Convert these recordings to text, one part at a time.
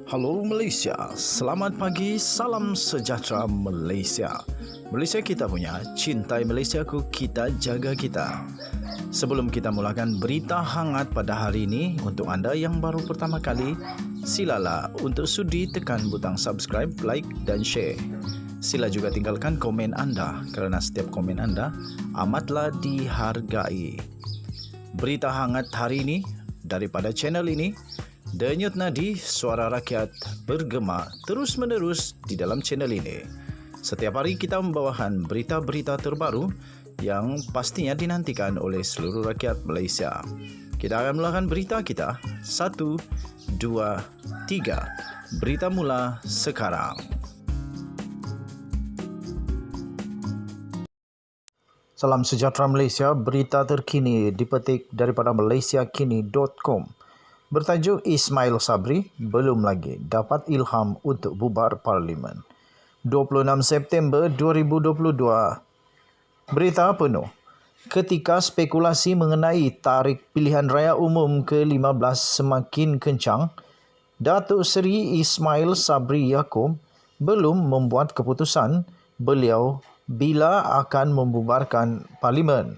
Halo Malaysia, selamat pagi, salam sejahtera Malaysia. Malaysia kita punya, cintai Malaysiaku, kita jaga kita. Sebelum kita mulakan berita hangat pada hari ini, untuk anda yang baru pertama kali, silalah untuk sudi tekan butang subscribe, like dan share. Sila juga tinggalkan komen anda kerana setiap komen anda amatlah dihargai. Berita hangat hari ini daripada channel ini, Denyut nadi suara rakyat bergema terus-menerus di dalam channel ini. Setiap hari kita membawakan berita-berita terbaru yang pastinya dinantikan oleh seluruh rakyat Malaysia. Kita akan mulakan berita kita. 1, 2, 3. Berita mula sekarang. Salam sejahtera Malaysia, berita terkini dipetik daripada malaysiakini.com. Bertajuk Ismail Sabri belum lagi dapat ilham untuk bubar Parlimen. 26 September 2022. Berita penuh. Ketika spekulasi mengenai tarikh pilihan raya umum ke-15 semakin kencang, Datuk Seri Ismail Sabri Yaakob belum membuat keputusan beliau bila akan membubarkan Parlimen.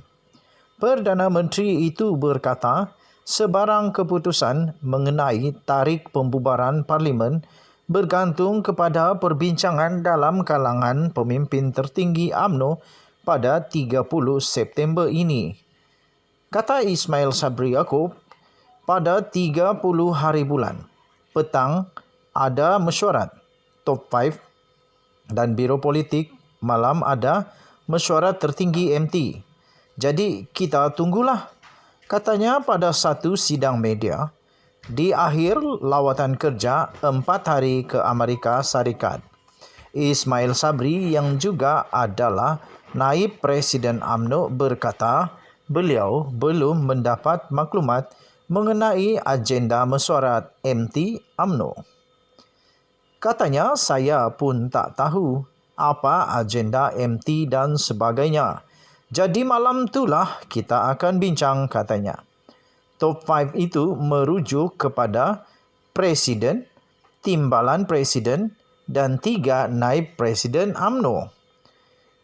Perdana Menteri itu berkata, sebarang keputusan mengenai tarikh pembubaran Parlimen bergantung kepada perbincangan dalam kalangan pemimpin tertinggi UMNO pada 30 September ini. Kata Ismail Sabri Yaakob, pada 30 hari bulan, petang ada mesyuarat Top 5 dan Biro Politik, malam ada mesyuarat tertinggi MT. Jadi kita tunggulah. Katanya pada satu sidang media di akhir lawatan kerja 4 hari ke Amerika Syarikat. Ismail Sabri yang juga adalah naib Presiden UMNO berkata beliau belum mendapat maklumat mengenai agenda mesyuarat MT UMNO. Katanya saya pun tak tahu apa agenda MT dan sebagainya. Jadi malam itulah kita akan bincang, katanya. Top 5 itu merujuk kepada Presiden, Timbalan Presiden dan 3 naib Presiden UMNO.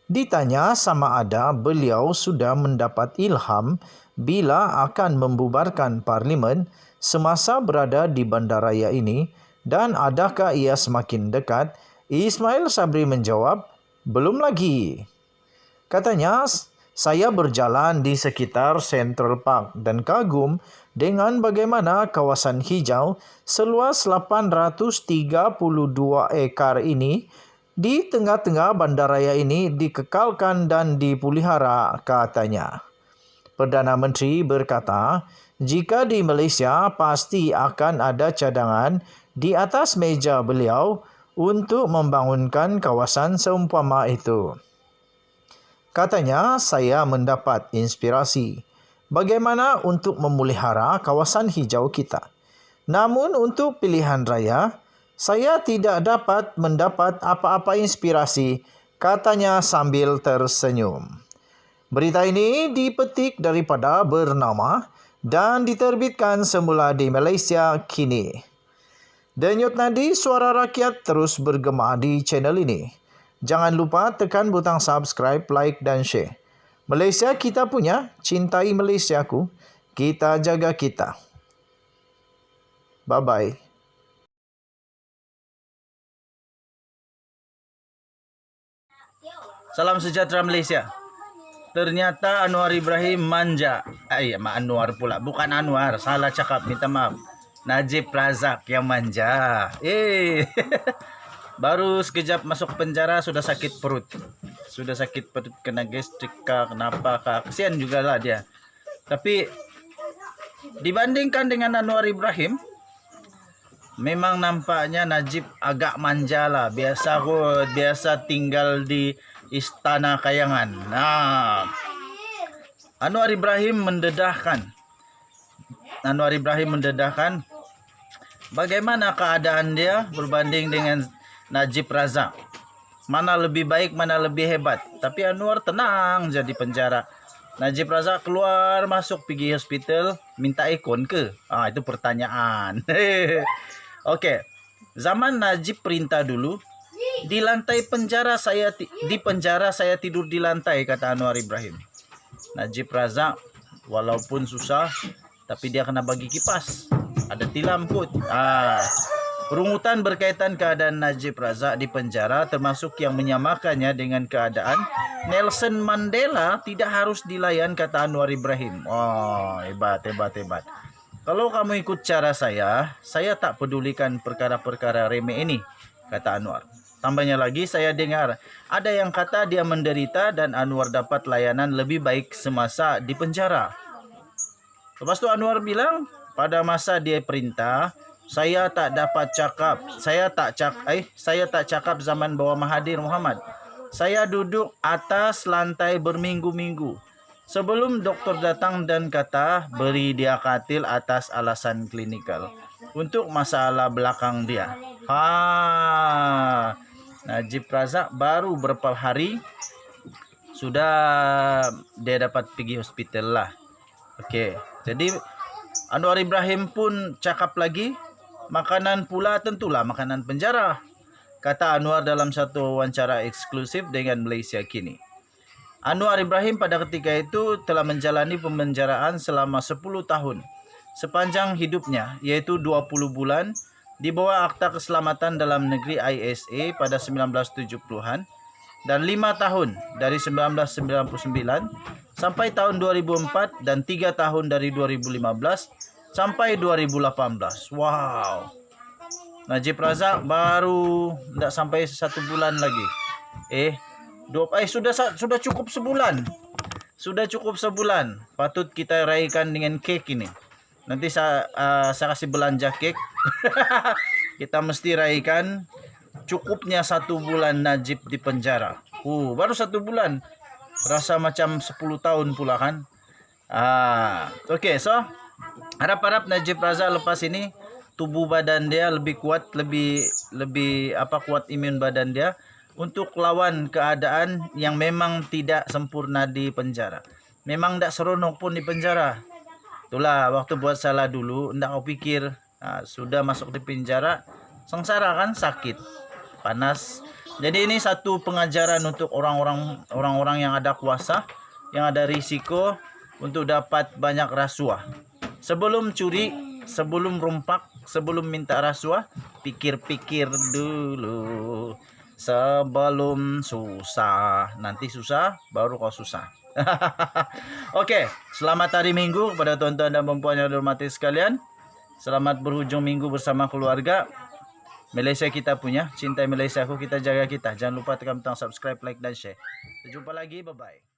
Ditanya sama ada beliau sudah mendapat ilham bila akan membubarkan Parlimen semasa berada di bandaraya ini dan adakah ia semakin dekat, Ismail Sabri menjawab, belum lagi. Katanya, saya berjalan di sekitar Central Park dan kagum dengan bagaimana kawasan hijau seluas 832 ekar ini di tengah-tengah bandaraya ini dikekalkan dan dipelihara, katanya. Perdana Menteri berkata, jika di Malaysia pasti akan ada cadangan di atas meja beliau untuk membangunkan kawasan seumpama itu. Katanya, saya mendapat inspirasi bagaimana untuk memelihara kawasan hijau kita. Namun untuk pilihan raya, saya tidak dapat mendapat apa-apa inspirasi, katanya sambil tersenyum. Berita ini dipetik daripada Bernama dan diterbitkan semula di Malaysia Kini. Denyut nadi suara rakyat terus bergema di channel ini. Jangan lupa tekan butang subscribe, like dan share. Malaysia kita punya, cintai Malaysiaku, kita jaga kita. Bye-bye. Salam sejahtera Malaysia. Ternyata Anwar Ibrahim manja. Anwar pula. Bukan Anwar, salah cakap, minta maaf. Najib Razak yang manja. Baru sekejap masuk penjara sudah sakit perut. Sudah sakit perut, kena gastrik kah, kenapa kah. Kesian juga lah dia. Tapi dibandingkan dengan Anwar Ibrahim, memang nampaknya Najib agak manja lah. Biasa tinggal di Istana Kayangan. Anwar Ibrahim mendedahkan bagaimana keadaan dia berbanding dengan Najib Razak. Mana lebih baik, mana lebih hebat. Tapi Anwar tenang jadi penjara. Najib Razak keluar masuk pergi hospital, minta ikon ke? Itu pertanyaan. Okey. Zaman Najib perintah dulu, di lantai penjara di penjara saya tidur di lantai, kata Anwar Ibrahim. Najib Razak walaupun susah tapi dia kena bagi kipas. Ada tilam kot. Rungutan berkaitan keadaan Najib Razak di penjara termasuk yang menyamakannya dengan keadaan Nelson Mandela tidak harus dilayan, kata Anwar Ibrahim. Oh, hebat. Kalau kamu ikut cara saya tak pedulikan perkara-perkara remeh ini, kata Anwar. Tambahnya lagi, saya dengar ada yang kata dia menderita dan Anwar dapat layanan lebih baik semasa di penjara. Lepas itu Anwar bilang, pada masa dia perintah, saya tak cakap zaman bawah Mahathir Muhammad. Saya duduk atas lantai berminggu-minggu. Sebelum doktor datang dan kata beri dia katil atas alasan klinikal untuk masalah belakang dia. Najib Razak baru beberapa hari sudah dia dapat pergi hospital lah. Okey, jadi Anwar Ibrahim pun cakap lagi, makanan pula tentulah makanan penjara, kata Anwar dalam satu wawancara eksklusif dengan Malaysia Kini. Anwar Ibrahim pada ketika itu telah menjalani pemenjaraan selama 10 tahun sepanjang hidupnya, yaitu 20 bulan di bawah Akta Keselamatan Dalam Negeri ISA pada 1970-an dan 5 tahun dari 1999 sampai tahun 2004 dan 3 tahun dari 2015 sampai 2018. Wow. Najib Razak baru tidak sampai 1 bulan lagi. Sudah cukup sebulan. Sudah cukup sebulan. Patut kita raikan dengan kek ini. Nanti saya kasih belanja kek. Kita mesti raikan cukupnya 1 bulan Najib di penjara. Baru 1 bulan. Rasa macam 10 tahun pula kan. Okey, so harap-harap Najib Razak lepas ini tubuh badan dia lebih kuat, lebih kuat imun badan dia untuk lawan keadaan yang memang tidak sempurna di penjara. Memang tidak seronok pun di penjara. Itulah waktu buat salah dulu, ndak kau pikir sudah masuk di penjara, sengsara kan, sakit, panas. Jadi ini satu pengajaran untuk orang-orang yang ada kuasa, yang ada risiko untuk dapat banyak rasuah. Sebelum curi, sebelum rompak, sebelum minta rasuah, pikir-pikir dulu sebelum susah. Nanti susah, baru kau susah. Okey, selamat hari Minggu kepada tuan-tuan dan puan-puan yang dihormati sekalian. Selamat berhujung minggu bersama keluarga. Malaysia kita punya, cintai Malaysia aku, kita jaga kita. Jangan lupa tekan butang subscribe, like dan share. Kita jumpa lagi, bye-bye.